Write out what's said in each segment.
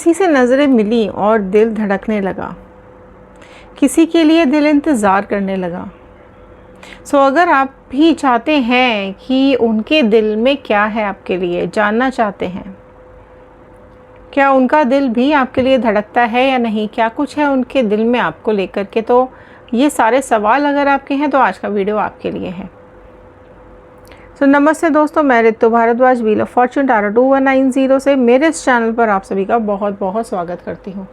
किसी से नज़रें मिली और दिल धड़कने लगा, किसी के लिए दिल इंतज़ार करने लगा। अगर आप भी चाहते हैं कि उनके दिल में क्या है आपके लिए, जानना चाहते हैं क्या उनका दिल भी आपके लिए धड़कता है या नहीं, क्या कुछ है उनके दिल में आपको लेकर के, तो ये सारे सवाल अगर आपके हैं तो आज का वीडियो आपके लिए है। नमस्ते दोस्तों, मैं Ritu Bhardwaj, wheel of fortune tarot 2190 से मेरे इस चैनल पर आप सभी का बहुत बहुत स्वागत करती हूँ।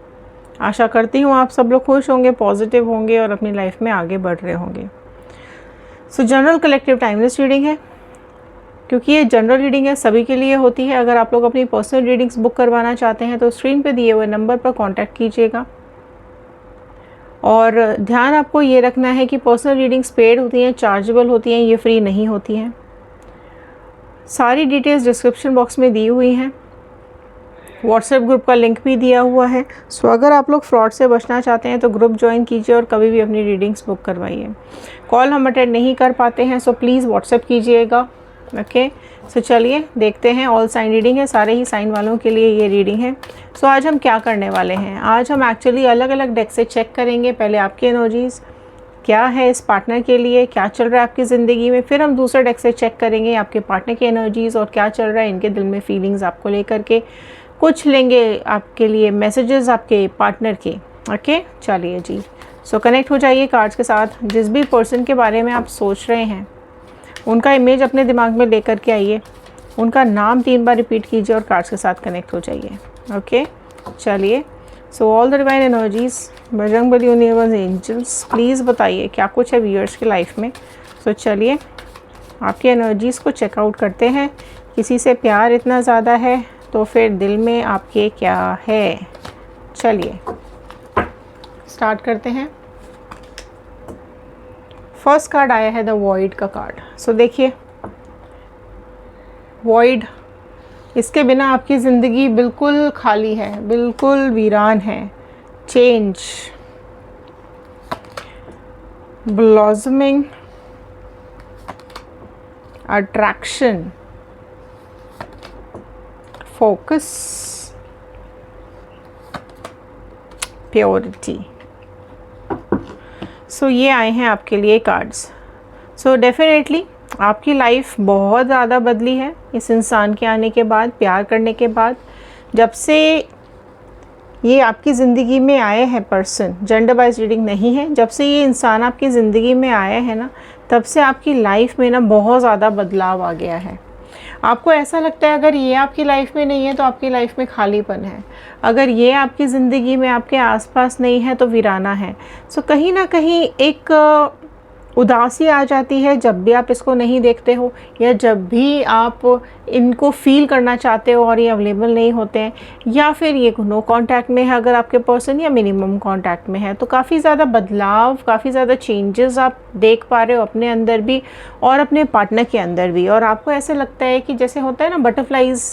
आशा करती हूँ आप सब लोग खुश होंगे, पॉजिटिव होंगे और अपनी लाइफ में आगे बढ़ रहे होंगे। जनरल कलेक्टिव टाइमलेस रीडिंग है, क्योंकि ये जनरल रीडिंग है, सभी के लिए होती है। अगर आप लोग अपनी पर्सनल रीडिंग्स बुक करवाना चाहते हैं तो स्क्रीन पे दिए हुए नंबर पर कांटेक्ट कीजिएगा। और ध्यान आपको ये रखना है कि पर्सनल रीडिंग्स पेड होती हैं, चार्जेबल होती हैं, ये फ्री नहीं होती हैं। सारी डिटेल्स डिस्क्रिप्शन बॉक्स में दी हुई हैं। व्हाट्सएप ग्रुप का लिंक भी दिया हुआ है। अगर आप लोग फ्रॉड से बचना चाहते हैं तो ग्रुप ज्वाइन कीजिए और कभी भी अपनी रीडिंग्स बुक करवाइए। कॉल हम अटेंड नहीं कर पाते हैं, सो प्लीज़ व्हाट्सएप कीजिएगा। ओके, चलिए देखते हैं। ऑल साइन रीडिंग है, सारे ही साइन वालों के लिए ये रीडिंग है। आज हम क्या करने वाले हैं, आज हम एक्चुअली अलग अलग डेक से चेक करेंगे। पहले आपकी एनर्जीज़ क्या है इस पार्टनर के लिए, क्या चल रहा है आपकी ज़िंदगी में, फिर हम दूसरे डेक से चेक करेंगे आपके पार्टनर की एनर्जीज़ और क्या चल रहा है इनके दिल में, फीलिंग्स आपको लेकर के। कुछ लेंगे आपके लिए मैसेजेस आपके पार्टनर के। ओके, चलिए जी। कनेक्ट हो जाइए कार्ड्स के साथ। जिस भी पर्सन के बारे में आप सोच रहे हैं उनका इमेज अपने दिमाग में लेकर के आइए, उनका नाम 3 बार रिपीट कीजिए और कार्ड्स के साथ कनेक्ट हो जाइए। ओके, चलिए। All the divine energies, Bajrangbali, universe, angels, please बताइए क्या कुछ है व्यूअर्स की लाइफ में। चलिए आपकी एनर्जीज़ को चेकआउट करते हैं। किसी से प्यार इतना ज़्यादा है तो फिर दिल में आपके क्या है। चलिए स्टार्ट करते हैं। फर्स्ट कार्ड आया है द वॉइड का कार्ड। देखिए, वॉइड, इसके बिना आपकी ज़िंदगी बिल्कुल खाली है, बिल्कुल वीरान है। Change, blossoming, attraction, focus, purity. ये आए हैं आपके लिए कार्ड्स। डेफिनेटली आपकी लाइफ बहुत ज़्यादा बदली है इस इंसान के आने के बाद, प्यार करने के बाद। जब से ये आपकी ज़िंदगी में आए हैं पर्सन, जेंडर वाइज रीडिंग नहीं है, जब से ये इंसान आपकी ज़िंदगी में आया है ना, तब से आपकी लाइफ में ना बहुत ज़्यादा बदलाव आ गया है। आपको ऐसा लगता है अगर ये आपकी लाइफ में नहीं है तो आपकी लाइफ में खालीपन है, अगर ये आपकी ज़िंदगी में आपके आसपास नहीं है तो वीराना है। कहीं ना कहीं एक उदासी आ जाती है जब भी आप इसको नहीं देखते हो, या जब भी आप इनको फील करना चाहते हो और ये अवेलेबल नहीं होते हैं, या फिर ये नो कांटेक्ट में है अगर आपके पर्सन, या मिनिमम कांटेक्ट में है। तो काफ़ी ज़्यादा बदलाव, काफ़ी ज़्यादा चेंजेस आप देख पा रहे हो अपने अंदर भी और अपने पार्टनर के अंदर भी। और आपको ऐसे लगता है कि जैसे होता है ना, बटरफ्लाइज,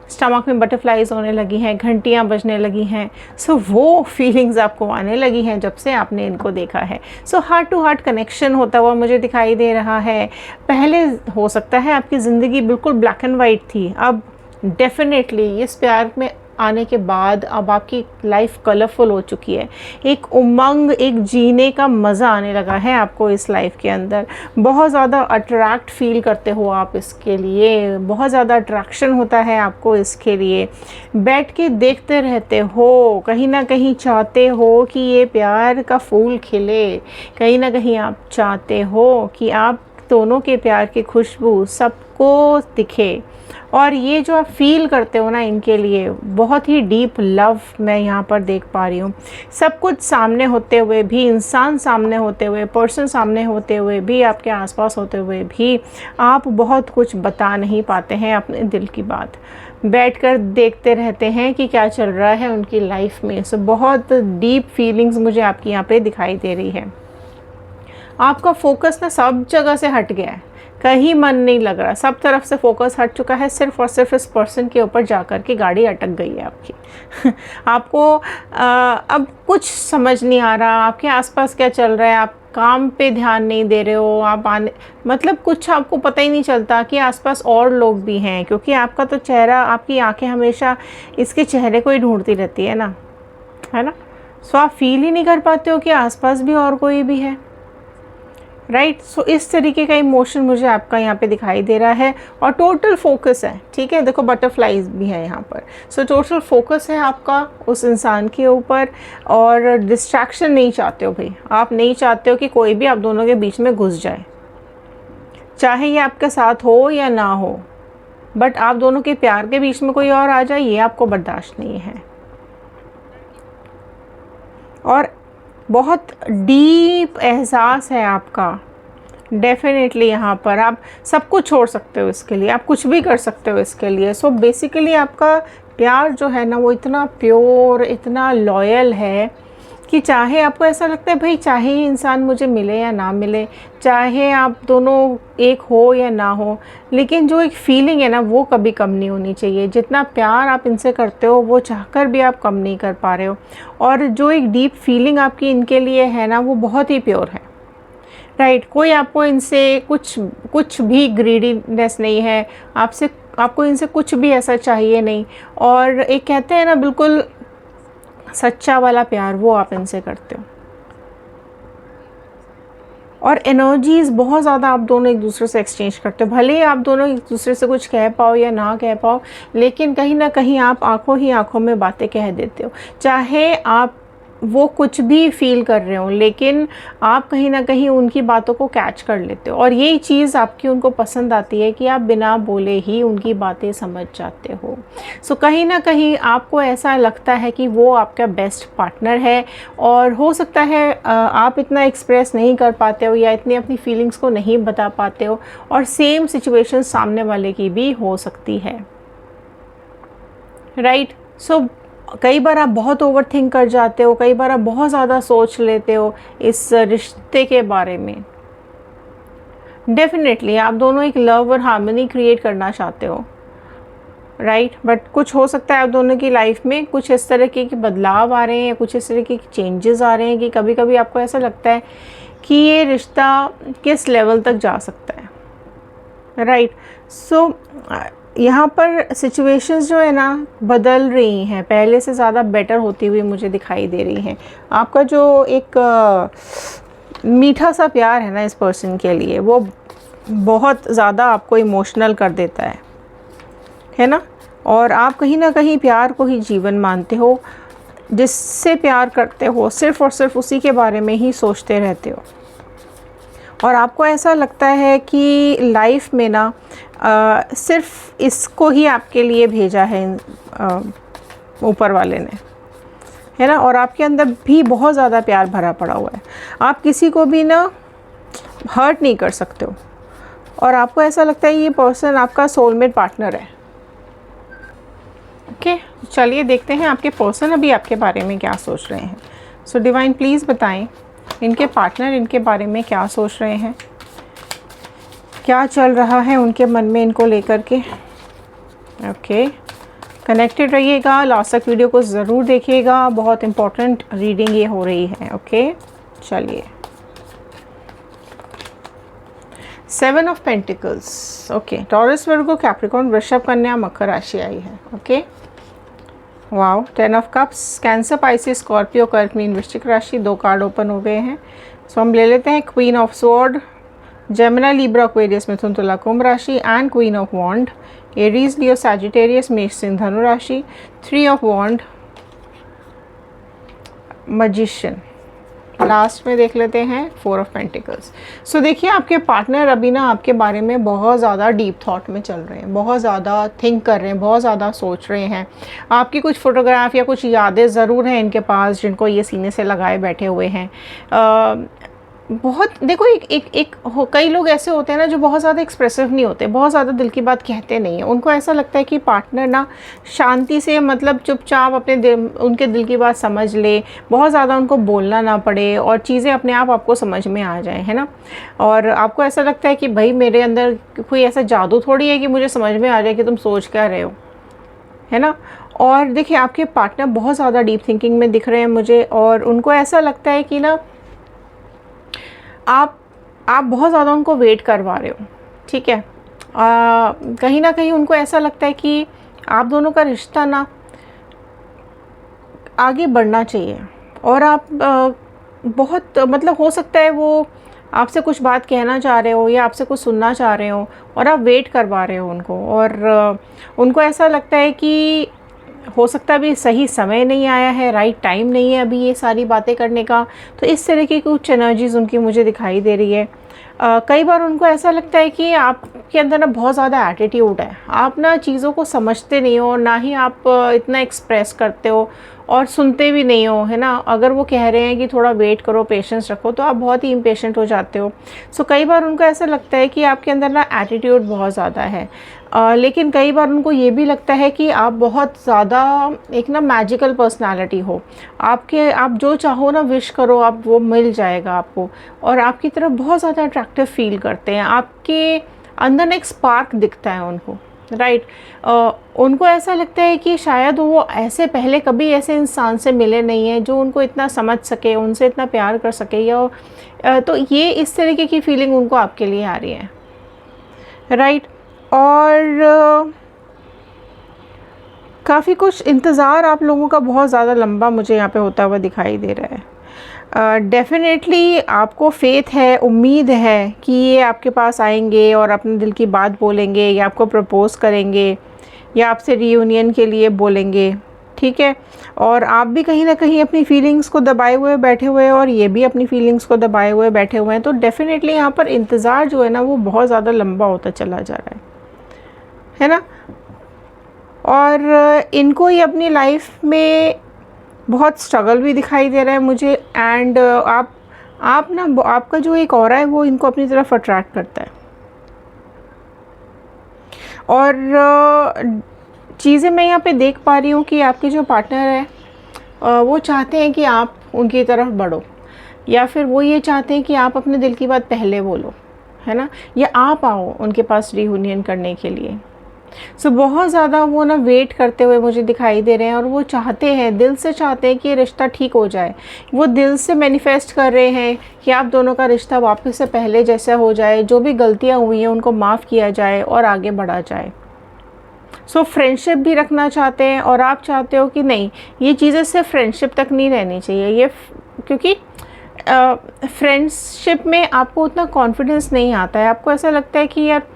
स्टमक में बटरफ्लाइज होने लगी हैं, घंटियाँ बजने लगी हैं। वो फीलिंग्स आपको आने लगी हैं जब से आपने इनको देखा है। हार्ट टू हार्ट कनेक्शन होता हुआ मुझे दिखाई दे रहा है। पहले हो सकता है आपकी ज़िंदगी बिल्कुल ब्लैक एंड वाइट थी, अब डेफिनेटली इस प्यार में आने के बाद अब आपकी लाइफ कलरफुल हो चुकी है। एक उमंग, एक जीने का मज़ा आने लगा है आपको इस लाइफ के अंदर। बहुत ज़्यादा अट्रैक्ट फील करते हो आप इसके लिए, बहुत ज़्यादा अट्रैक्शन होता है आपको इसके लिए। बैठ के देखते रहते हो, कहीं ना कहीं चाहते हो कि ये प्यार का फूल खिले, कहीं ना कहीं आप चाहते हो कि आप दोनों के प्यार की खुशबू सबको दिखे। और ये जो आप फील करते हो ना इनके लिए, बहुत ही डीप लव मैं यहाँ पर देख पा रही हूँ। सब कुछ सामने होते हुए भी, इंसान सामने होते हुए, पर्सन सामने होते हुए भी, आपके आसपास होते हुए भी आप बहुत कुछ बता नहीं पाते हैं अपने दिल की बात। बैठकर देखते रहते हैं कि क्या चल रहा है उनकी लाइफ में। बहुत डीप फीलिंग्स मुझे आपकी यहाँ पे दिखाई दे रही है। आपका फोकस ना सब जगह से हट गया है। कहीं मन नहीं लग रहा, सब तरफ से फोकस हट चुका है, सिर्फ और सिर्फ इस पर्सन के ऊपर जा कर के गाड़ी अटक गई है आपकी। आपको अब कुछ समझ नहीं आ रहा आपके आसपास क्या चल रहा है, आप काम पे ध्यान नहीं दे रहे हो, आप आने मतलब कुछ आपको पता ही नहीं चलता कि आसपास और लोग भी हैं, क्योंकि आपका तो चेहरा, आपकी आंखें हमेशा इसके चेहरे को ही ढूंढती रहती है ना। सो आप फील ही नहीं कर पाते हो कि आसपास भी और कोई भी है, राइट। सो इस तरीके का इमोशन मुझे आपका यहाँ पे दिखाई दे रहा है, और टोटल फोकस है, ठीक है। देखो बटरफ्लाइज भी है यहाँ पर। सो टोटल फोकस है आपका उस इंसान के ऊपर, और डिस्ट्रैक्शन नहीं चाहते हो भाई, आप नहीं चाहते हो कि कोई भी आप दोनों के बीच में घुस जाए, चाहे ये आपके साथ हो या ना हो, बट आप दोनों के प्यार के बीच में कोई और आ जाए, ये आपको बर्दाश्त नहीं है। और बहुत डीप एहसास है आपका, डेफिनेटली यहाँ पर आप सब कुछ छोड़ सकते हो इसके लिए, आप कुछ भी कर सकते हो इसके लिए। सो बेसिकली आपका प्यार जो है ना वो इतना प्योर, इतना लॉयल है कि चाहे आपको ऐसा लगता है भाई, चाहे ये इंसान मुझे मिले या ना मिले, चाहे आप दोनों एक हो या ना हो, लेकिन जो एक फीलिंग है ना वो कभी कम नहीं होनी चाहिए। जितना प्यार आप इनसे करते हो वो चाहकर भी आप कम नहीं कर पा रहे हो, और जो एक डीप फीलिंग आपकी इनके लिए है ना वो बहुत ही प्योर है, राइट। कोई आपको इनसे कुछ भी ग्रीडीनेस नहीं है, आपको इनसे कुछ भी ऐसा चाहिए नहीं, और एक कहते हैं ना बिल्कुल सच्चा वाला प्यार, वो आप इनसे करते हो। और एनर्जीज बहुत ज़्यादा आप दोनों एक दूसरे से एक्सचेंज करते हो, भले ही आप दोनों एक दूसरे से कुछ कह पाओ या ना कह पाओ, लेकिन कहीं ना कहीं आप आंखों ही आंखों में बातें कह देते हो, चाहे आप वो कुछ भी फील कर रहे हो, लेकिन आप कहीं ना कहीं उनकी बातों को कैच कर लेते हो, और यही चीज़ आपकी उनको पसंद आती है कि आप बिना बोले ही उनकी बातें समझ जाते हो। सो कहीं ना कहीं आपको ऐसा लगता है कि वो आपका बेस्ट पार्टनर है, और हो सकता है आप इतना एक्सप्रेस नहीं कर पाते हो या इतनी अपनी फीलिंग्स को नहीं बता पाते हो, और सेम सिचुएशन सामने वाले की भी हो सकती है, राइट। सो कई बार आप बहुत ओवर थिंक कर जाते हो, कई बार आप बहुत ज़्यादा सोच लेते हो इस रिश्ते के बारे में। डेफिनेटली आप दोनों एक लव और हार्मनी क्रिएट करना चाहते हो, राइट। बट कुछ हो सकता है आप दोनों की लाइफ में कुछ इस तरह के बदलाव आ रहे हैं, कुछ इस तरह के चेंजेस आ रहे हैं कि कभी कभी आपको ऐसा लगता है कि ये रिश्ता किस लेवल तक जा सकता है, राइट। सो यहाँ पर सिचुएशंस जो है ना बदल रही हैं, पहले से ज़्यादा बेटर होती हुई मुझे दिखाई दे रही हैं। आपका जो एक मीठा सा प्यार है ना इस पर्सन के लिए, वो बहुत ज़्यादा आपको इमोशनल कर देता है ना। और आप कहीं ना कहीं प्यार को ही जीवन मानते हो, जिससे प्यार करते हो सिर्फ़ और सिर्फ उसी के बारे में ही सोचते रहते हो, और आपको ऐसा लगता है कि लाइफ में ना सिर्फ इसको ही आपके लिए भेजा है ऊपर वाले ने, है ना। और आपके अंदर भी बहुत ज़्यादा प्यार भरा पड़ा हुआ है, आप किसी को भी ना हर्ट नहीं कर सकते हो, और आपको ऐसा लगता है ये पर्सन आपका सोलमेट पार्टनर है। ओके, चलिए देखते हैं आपके पर्सन अभी आपके बारे में क्या सोच रहे हैं। सो डिवाइन प्लीज़ बताएं इनके पार्टनर इनके बारे में क्या सोच रहे हैं, क्या चल रहा है उनके मन में इनको लेकर के। ओके, कनेक्टेड रहिएगा, लास्ट तक वीडियो को ज़रूर देखिएगा, बहुत इम्पोर्टेंट रीडिंग ये हो रही है। ओके, चलिए 7 of pentacles. Okay, taurus, Virgo, Capricorn, वृषभ, कन्या, मकर राशि आई है। Okay, wow, 10 of cups, cancer, Pisces, Scorpio, कर्क, मीन, वृश्चिक राशि। 2 कार्ड ओपन हो गए हैं। सो हम ले लेते हैं queen of sword, Gemini, Libra, Aquarius, मिथुन, तुला, कुंभ राशि, and queen of wand, Aries, Leo, Sagittarius, मेष, सिंह, धनु राशि। 3 ऑफ वॉन्ड, मैजिशियन। लास्ट में देख लेते हैं 4 ऑफ पेंटिकल्स। सो देखिए आपके पार्टनर अभी ना आपके बारे में बहुत ज़्यादा डीप थॉट में चल रहे हैं, बहुत ज़्यादा थिंक कर रहे हैं, बहुत ज़्यादा सोच रहे हैं। आपकी कुछ फ़ोटोग्राफ या कुछ यादें ज़रूर हैं इनके पास, जिनको ये सीने से लगाए बैठे हुए हैं। बहुत देखो, कई लोग ऐसे होते हैं ना जो बहुत ज़्यादा एक्सप्रेसिव नहीं होते, बहुत ज़्यादा दिल की बात कहते नहीं हैं। उनको ऐसा लगता है कि पार्टनर ना शांति से, मतलब चुपचाप अपने उनके दिल की बात समझ ले, बहुत ज़्यादा उनको बोलना ना पड़े और चीज़ें अपने आप आपको समझ में आ जाए, है ना। और आपको ऐसा लगता है कि भाई मेरे अंदर कोई ऐसा जादू थोड़ी है कि मुझे समझ में आ जाए कि तुम सोच क्या रहे हो, है ना। और देखिए, आपके पार्टनर बहुत ज़्यादा डीप थिंकिंग में दिख रहे हैं मुझे, और उनको ऐसा लगता है कि ना आप बहुत ज़्यादा उनको वेट करवा रहे हो, ठीक है। कहीं ना कहीं उनको ऐसा लगता है कि आप दोनों का रिश्ता ना आगे बढ़ना चाहिए, और आप बहुत, मतलब हो सकता है वो आपसे कुछ बात कहना चाह रहे हो या आपसे कुछ सुनना चाह रहे हो, और आप वेट करवा रहे हो उनको। और उनको ऐसा लगता है कि हो सकता है अभी सही समय नहीं आया है, राइट टाइम नहीं है अभी ये सारी बातें करने का। तो इस तरह की कुछ एनर्जीज़ उनकी मुझे दिखाई दे रही है। कई बार उनको ऐसा लगता है कि आपके अंदर ना बहुत ज़्यादा एटीट्यूड है, आप ना चीज़ों को समझते नहीं हो, ना ही आप इतना एक्सप्रेस करते हो और सुनते भी नहीं हो, है ना। अगर वो कह रहे हैं कि थोड़ा वेट करो, पेशेंस रखो, तो आप बहुत ही इम्पेशेंट हो जाते हो। सो कई बार उनको ऐसा लगता है कि आपके अंदर ना एटीट्यूड बहुत ज़्यादा है। लेकिन कई बार उनको ये भी लगता है कि आप बहुत ज़्यादा एक ना मैजिकल पर्सनालिटी हो, आप जो चाहो ना विश करो, आप वो मिल जाएगा आपको, और आपकी तरफ बहुत ज़्यादा अट्रैक्टिव फील करते हैं। आपके अंदर ना एक स्पार्क दिखता है उनको, राइट। उनको ऐसा लगता है कि शायद वो ऐसे पहले कभी ऐसे इंसान से मिले नहीं हैं जो उनको इतना समझ सके, उनसे इतना प्यार कर सके, या तो ये इस तरीके की फीलिंग उनको आपके लिए आ रही है, राइट। और काफ़ी कुछ इंतज़ार आप लोगों का बहुत ज़्यादा लंबा मुझे यहाँ पे होता हुआ दिखाई दे रहा है। डेफ़िनेटली आपको फेथ है, उम्मीद है कि ये आपके पास आएंगे और अपने दिल की बात बोलेंगे, या आपको प्रपोज़ करेंगे, या आपसे रीयूनियन के लिए बोलेंगे, ठीक है। और आप भी कहीं ना कहीं अपनी फीलिंग्स को दबाए हुए बैठे हुए हैं, और ये भी अपनी फीलिंग्स को दबाए हुए बैठे हुए हैं। तो डेफ़िनेटली यहाँ पर इंतज़ार जो है ना वो बहुत ज़्यादा लंबा होता चला जा रहा है ना। और इनको ये अपनी लाइफ में बहुत स्ट्रगल भी दिखाई दे रहा है मुझे। एंड आप ना, आपका जो एक ऑरा है वो इनको अपनी तरफ अट्रैक्ट करता है। और चीज़ें मैं यहाँ पे देख पा रही हूँ कि आपके जो पार्टनर है वो चाहते हैं कि आप उनकी तरफ बढ़ो, या फिर वो ये चाहते हैं कि आप अपने दिल की बात पहले बोलो, है ना, या आप आओ उनके पास रियूनियन करने के लिए। सो बहुत ज़्यादा वो ना वेट करते हुए मुझे दिखाई दे रहे हैं, और वो चाहते हैं, दिल से चाहते हैं कि ये रिश्ता ठीक हो जाए। वो दिल से मैनिफेस्ट कर रहे हैं कि आप दोनों का रिश्ता वापस से पहले जैसा हो जाए, जो भी गलतियाँ हुई हैं उनको माफ़ किया जाए और आगे बढ़ा जाए। सो फ्रेंडशिप भी रखना चाहते हैं, और आप चाहते हो कि नहीं, ये चीज़ें सिर्फ फ्रेंडशिप तक नहीं रहनी चाहिए, ये क्योंकि फ्रेंडशिप में आपको उतना कॉन्फिडेंस नहीं आता है। आपको ऐसा लगता है कि यार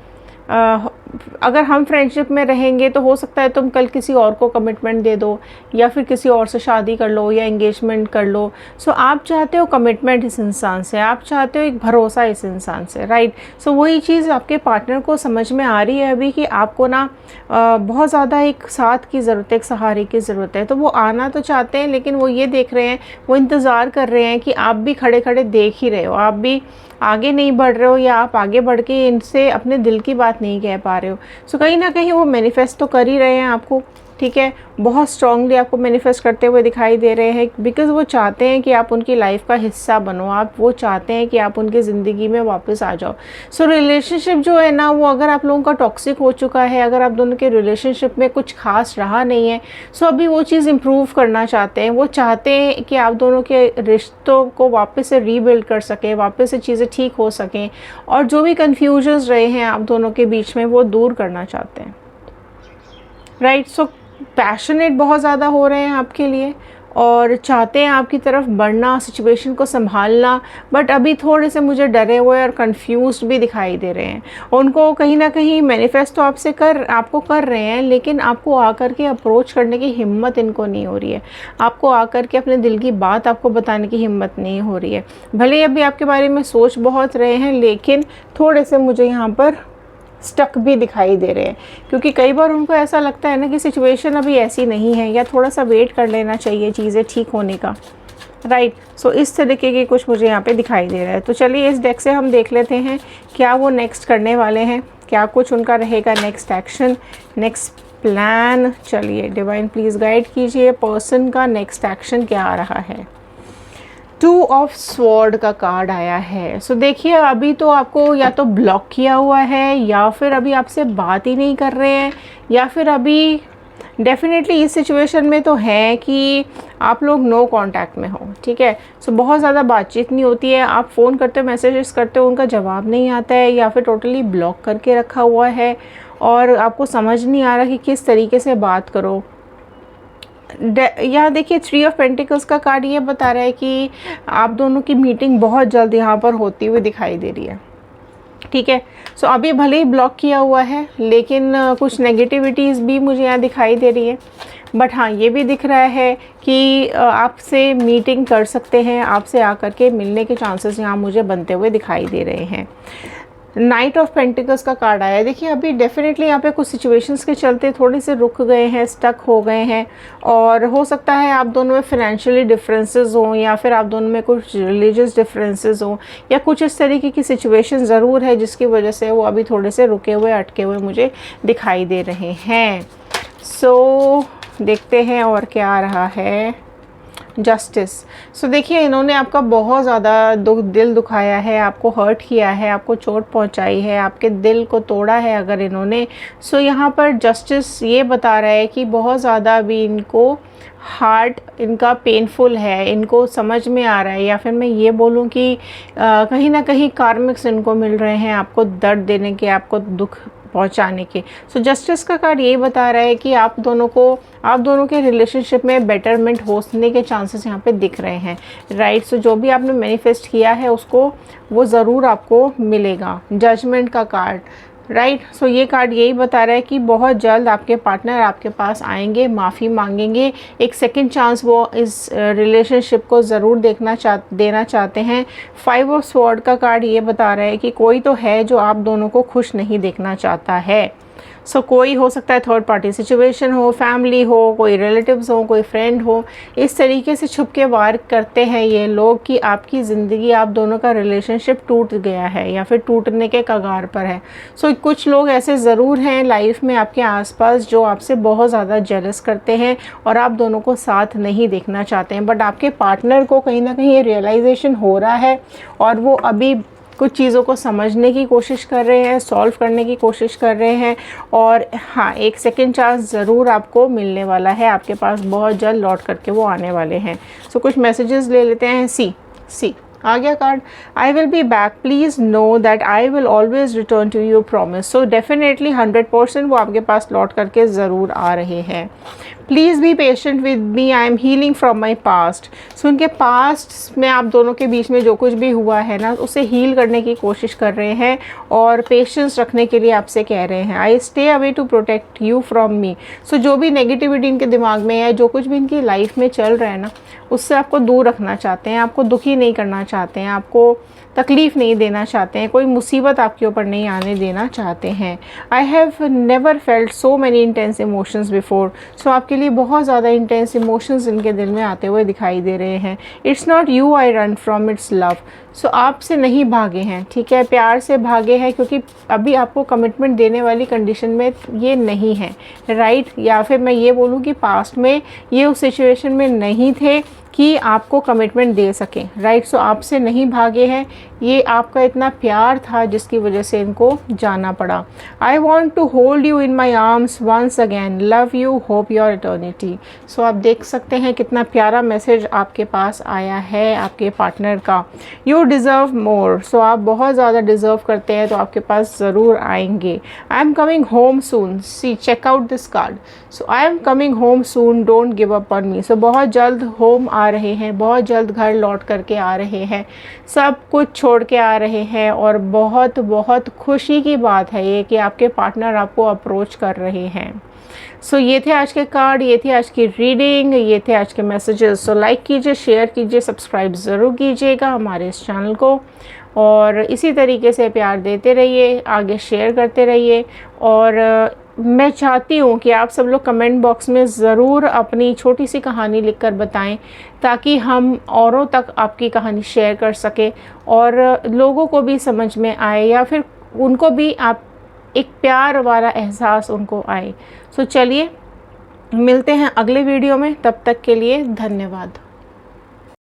अगर हम फ्रेंडशिप में रहेंगे तो हो सकता है तुम कल किसी और को कमिटमेंट दे दो, या फिर किसी और से शादी कर लो, या एंगेजमेंट कर लो। सो आप चाहते हो कमिटमेंट इस इंसान से, आप चाहते हो एक भरोसा इस इंसान से, राइट। सो वही चीज़ आपके पार्टनर को समझ में आ रही है अभी कि आपको ना बहुत ज़्यादा एक साथ की ज़रूरत है, एक सहारे की ज़रूरत है। तो वो आना तो चाहते हैं, लेकिन वो ये देख रहे हैं, वो इंतज़ार कर रहे हैं कि आप भी खड़े खड़े देख ही रहे हो, आप भी आगे नहीं बढ़ रहे हो, या आप आगे बढ़ के इनसे अपने दिल की बात नहीं कह पा रहे हो। सो कहीं ना कहीं वो मैनिफेस्ट तो कर ही रहे हैं आपको, ठीक है, बहुत स्ट्रांगली आपको मैनिफेस्ट करते हुए दिखाई दे रहे हैं, बिकॉज़ वो चाहते हैं कि आप उनकी लाइफ का हिस्सा बनो, वो चाहते हैं कि आप उनकी ज़िंदगी में वापस आ जाओ। सो रिलेशनशिप जो है ना वो, अगर आप लोगों का टॉक्सिक हो चुका है, अगर आप दोनों के रिलेशनशिप में कुछ खास रहा नहीं है, सो अभी वो चीज़ इम्प्रूव करना चाहते हैं। वो चाहते हैं कि आप दोनों के रिश्तों को वापस से रीबिल्ड कर सकें, वापस से चीज़ें ठीक हो सकें, और जो भी कन्फ्यूजन्स रहे हैं आप दोनों के बीच में वो दूर करना चाहते हैं, राइट। सो पैशनेट बहुत ज़्यादा हो रहे हैं आपके लिए, और चाहते हैं आपकी तरफ बढ़ना, सिचुएशन को संभालना, बट अभी थोड़े से मुझे डरे हुए और कंफ्यूज्ड भी दिखाई दे रहे हैं। उनको कहीं ना कहीं मैनिफेस्ट तो आपको कर रहे हैं, लेकिन आपको आकर के अप्रोच करने की हिम्मत इनको नहीं हो रही है, आपको आकर के अपने दिल की बात आपको बताने की हिम्मत नहीं हो रही है। भले ही अभी आपके बारे में सोच बहुत रहे हैं, लेकिन थोड़े से मुझे यहाँ पर स्टक भी दिखाई दे रहे हैं, क्योंकि कई बार उनको ऐसा लगता है ना कि सिचुएशन अभी ऐसी नहीं है, या थोड़ा सा वेट कर लेना चाहिए चीज़ें ठीक होने का, राइट। सो इस तरीके की कुछ मुझे यहाँ पे दिखाई दे रहा है। तो चलिए इस डेक से हम देख लेते हैं क्या वो नेक्स्ट करने वाले हैं, क्या कुछ उनका रहेगा नेक्स्ट एक्शन, नेक्स्ट प्लान। चलिए डिवाइन प्लीज़ गाइड कीजिए पर्सन का नेक्स्ट एक्शन क्या आ रहा है। 2 ऑफ स्वॉर्ड का कार्ड आया है। सो देखिए अभी तो आपको या तो ब्लॉक किया हुआ है, या फिर अभी आपसे बात ही नहीं कर रहे हैं, या फिर अभी डेफिनेटली इस सिचुएशन में तो है कि आप लोग नो कांटेक्ट में हो, ठीक है। सो बहुत ज़्यादा बातचीत नहीं होती है, आप फ़ोन करते हो, मैसेजेस करते हो, उनका जवाब नहीं आता है, या फिर टोटली ब्लॉक करके रखा हुआ है और आपको समझ नहीं आ रहा कि किस तरीके से बात करो। यहाँ देखिए 3 ऑफ पेंटिकल्स का कार्ड ये बता रहा है कि आप दोनों की मीटिंग बहुत जल्द यहाँ पर होती हुई दिखाई दे रही है, ठीक है। सो अभी भले ही ब्लॉक किया हुआ है, लेकिन कुछ नेगेटिविटीज़ भी मुझे यहाँ दिखाई दे रही है। बट हाँ ये भी दिख रहा है कि आपसे मीटिंग कर सकते हैं, आपसे आकर के मिलने के चांसेस यहाँ मुझे बनते हुए दिखाई दे रहे हैं। नाइट ऑफ पेंटिकल्स का कार्ड आया है। देखिए अभी डेफिनेटली यहाँ पे कुछ सिचुएशंस के चलते थोड़े से रुक गए हैं, स्टक हो गए हैं, और हो सकता है आप दोनों में फाइनेंशियली डिफरेंसेस हों, या फिर आप दोनों में कुछ रिलीजियस डिफरेंसेस हों, या कुछ इस तरीके की सिचुएशन ज़रूर है जिसकी वजह से वो अभी थोड़े से रुके हुए, अटके हुए मुझे दिखाई दे रहे हैं। सो देखते हैं और क्या आ रहा है। जस्टिस। सो देखिए इन्होंने आपका बहुत ज़्यादा दिल दुखाया है, आपको हर्ट किया है, आपको चोट पहुंचाई है, आपके दिल को तोड़ा है अगर इन्होंने। सो यहाँ पर जस्टिस ये बता रहा है कि बहुत ज़्यादा अभी इनको हार्ट इनका पेनफुल है, इनको समझ में आ रहा है, या फिर मैं ये बोलूँ कि कहीं ना कहीं कार्मिक्स इनको मिल रहे हैं आपको दर्द देने के, आपको दुख पहुंचाने के। सो जस्टिस का कार्ड यही बता रहा है कि आप दोनों के रिलेशनशिप में बेटरमेंट होने के चांसेस यहाँ पे दिख रहे हैं, राइट। सो जो भी आपने मैनिफेस्ट किया है उसको वो ज़रूर आपको मिलेगा। जजमेंट का कार्ड, राइट। सो ये कार्ड यही बता रहा है कि बहुत जल्द आपके पार्टनर आपके पास आएंगे, माफ़ी मांगेंगे, एक सेकंड चांस वो इस रिलेशनशिप को ज़रूर देना चाहते हैं। 5 ऑफ स्वॉर्ड का कार्ड ये बता रहा है कि कोई तो है जो आप दोनों को खुश नहीं देखना चाहता है। सो कोई हो सकता है थर्ड पार्टी सिचुएशन हो, फैमिली हो, कोई रिलेटिव्स हो, कोई फ्रेंड हो, इस तरीके से छुप के वार करते हैं ये लोग कि आपकी ज़िंदगी, आप दोनों का रिलेशनशिप टूट गया है या फिर टूटने के कगार पर है। सो कुछ लोग ऐसे ज़रूर हैं लाइफ में आपके आसपास जो आपसे बहुत ज़्यादा जेलस करते हैं और आप दोनों को साथ नहीं देखना चाहते हैं। बट आपके पार्टनर को कहीं ना कहीं ये रियलाइजेशन हो रहा है और वो अभी कुछ चीज़ों को समझने की कोशिश कर रहे हैं, सॉल्व करने की कोशिश कर रहे हैं। और हाँ, एक सेकंड चांस ज़रूर आपको मिलने वाला है, आपके पास बहुत जल्द लौट करके वो आने वाले हैं। सो कुछ मैसेजेस ले लेते हैं। सी आ गया card, I will be back, please know that I will always return to you promise. So definitely 100% वो आपके पास लौट करके ज़रूर आ रहे हैं। Please be patient with me, I am healing from my past. So उनके पास्ट में आप दोनों के बीच में जो कुछ भी हुआ है ना, उसे हील करने की कोशिश कर रहे हैं और पेशेंस रखने के लिए आपसे कह रहे हैं। I stay away to protect you from me. So जो भी नेगेटिविटी इनके दिमाग में है, जो कुछ भी इनकी लाइफ में चल रहा है ना, उससे आपको दूर रखना चाहते हैं, आपको दुखी नहीं करना चाहते हैं, आपको तकलीफ़ नहीं देना चाहते हैं, कोई मुसीबत आपके ऊपर नहीं आने देना चाहते हैं। I have never felt so many intense emotions before. So आपके लिए बहुत ज़्यादा इंटेंस इमोशंस इनके दिल में आते हुए दिखाई दे रहे हैं। It's not you I run from, it's love. So आपसे नहीं भागे हैं, ठीक है, प्यार से भागे हैं, क्योंकि अभी आपको कमिटमेंट देने वाली कंडीशन में ये नहीं है, राइट। या फिर मैं ये बोलूँ कि पास्ट में ये उस सिचुएशन में नहीं थे कि आपको कमिटमेंट दे सकें, राइट। सो आपसे नहीं भागे हैं, ये आपका इतना प्यार था जिसकी वजह से इनको जाना पड़ा। I want to hold you in my arms once again, love you, hope your eternity. So आप देख सकते हैं कितना प्यारा मैसेज आपके पास आया है आपके पार्टनर का। यू डिज़र्व मोर। सो आप बहुत ज़्यादा डिज़र्व करते हैं तो आपके पास ज़रूर आएंगे। I am coming home soon, see check out this card. So I am coming home soon, don't give up on me. So बहुत जल्द होम आ रहे हैं, बहुत जल्द घर लौट करके आ रहे हैं, सब कुछ छोड़ के आ रहे हैं। और बहुत बहुत खुशी की बात है ये कि आपके पार्टनर आपको अप्रोच कर रहे हैं। सो ये थे आज के कार्ड, ये थी आज की रीडिंग, ये थे आज के मैसेजेस। सो लाइक कीजिए, शेयर कीजिए, सब्सक्राइब ज़रूर कीजिएगा हमारे इस चैनल को और इसी तरीके से प्यार देते रहिए, आगे शेयर करते रहिए। और मैं चाहती हूँ कि आप सब लोग कमेंट बॉक्स में ज़रूर अपनी छोटी सी कहानी लिखकर बताएं, ताकि हम औरों तक आपकी कहानी शेयर कर सकें और लोगों को भी समझ में आए, या फिर उनको भी आप एक प्यार वाला एहसास उनको आए। सो चलिए मिलते हैं अगले वीडियो में, तब तक के लिए धन्यवाद।